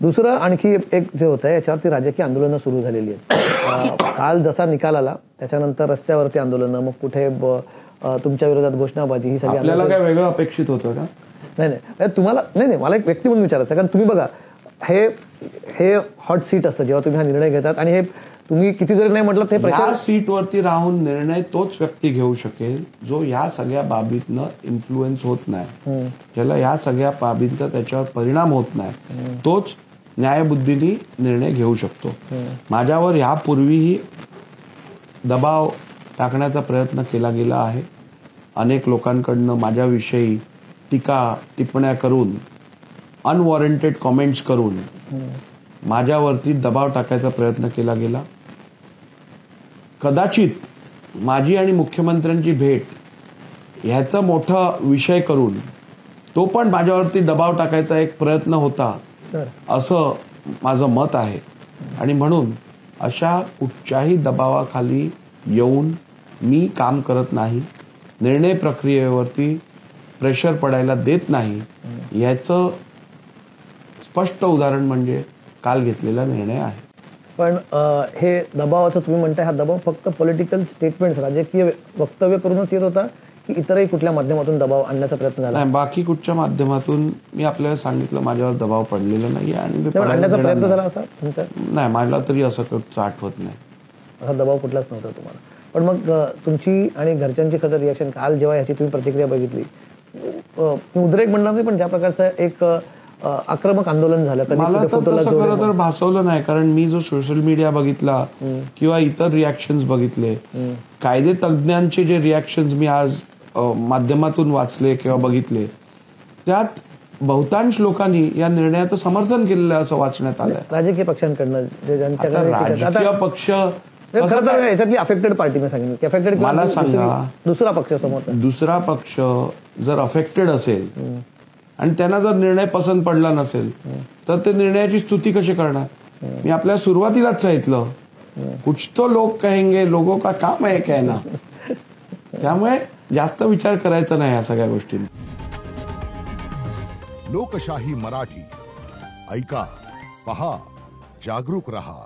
दुसरं आणखी एक जे होतं याच्यावरती राजकीय आंदोलनं सुरू झालेली आहेत. काल जसा निकाल आला त्याच्यानंतर रस्त्यावरती आंदोलनं, मग कुठे तुमच्या विरोधात घोषणाबाजी, ही सगळी. आपल्याला काय वेगळं अपेक्षित होतं का? नाही तुम्हाला नाही, मला एक व्यक्ती म्हणून विचारायचं, कारण तुम्ही बघा हे हॉट सीट असतं जेव्हा तुम्ही हा निर्णय घेतात, आणि हे तुम्ही किती जरी नाही म्हटलं ते या सीटवरती राहून निर्णय तोच व्यक्ती घेऊ शकेल जो या सगळ्या बाबीतनं इन्फ्लुएन्स होत नाही, ज्याला या सगळ्या बाबींचा त्याच्यावर परिणाम होत नाही, तोच न्यायबुद्धीने निर्णय घेऊ शकतो. माझ्यावर यापूर्वीही दबाव टाकण्याचा प्रयत्न केला गेला आहे. अनेक लोकांकडनं माझ्याविषयी टीका टिप्पण्या करून, अनवॉरंटेड कॉमेंट्स करून माझ्यावरती दबाव टाकायचा प्रयत्न केला गेला. कदाचित माझी आणि मुख्यमंत्र्यांची भेट ह्याचा मोठा विषय करून तो पण माझ्यावरती दबाव टाकायचा एक प्रयत्न होता, असं माझं मत आहे. आणि म्हणून अशा कुठच्याही दबावाखाली येऊन मी काम करत नाही, निर्णय प्रक्रियेवरती प्रेशर पडायला देत नाही. याचं स्पष्ट उदाहरण म्हणजे काल घेतलेला निर्णय आहे. पण हे दबावाचं तुम्ही म्हणताय, हा दबाव फक्त पॉलिटिकल स्टेटमेंट्स, राजकीय वक्तव्य करूनच येत होता की इतरही कुठल्या माध्यमातून दबाव आणण्याचा प्रयत्न झाला? नाही, बाकी कुठच्या माध्यमातून मी आपल्याला सांगितलं माझ्यावर दबाव पडलेला नाही आणि आणण्याचा प्रयत्न झाला असा तुमचा? नाही, मला तरी असं आठवत नाही. असा दबाव कुठलाच नव्हता तुम्हाला. पण मग तुमची आणि घरच्यांची खरं रिॲक्शन काल जेव्हा याची तुम्ही प्रतिक्रिया बघितली, उद्रेक म्हणणार नाही पण ज्या प्रकारचं एक आक्रमक आंदोलन झालं, मला खरं तर भासवलं नाही. कारण मी जो सोशल मीडिया बघितला किंवा इतर रिॲक्शन्स बघितले, कायदे तज्ज्ञांचे जे रिॲक्शन्स मी आज माध्यमातून वाचले किंवा बघितले, त्यात बहुतांश लोकांनी या निर्णयाचं समर्थन केलेलं असं वाचण्यात आलं. राजकीय पक्षांकडनं राजकीय पक्ष याच्यातली अफेक्टेड पार्टी मी सांगितलं अफेक्टेड, मला सांगा, दुसरा पक्ष जर अफेक्टेड असेल आणि त्यांना जर निर्णय पसंत पडला नसेल तर ते निर्णयाची स्तुती कशी करणार? मी आपल्या सुरुवातीलाच सांगितलं, कुछ तो लोग कहेंगे, लोगों का काम है कहना. त्यामुळे जास्त विचार करायचा नाही या सगळ्या गोष्टींचा. लोकशाही मराठी ऐका, पहा, जागरूक रहा.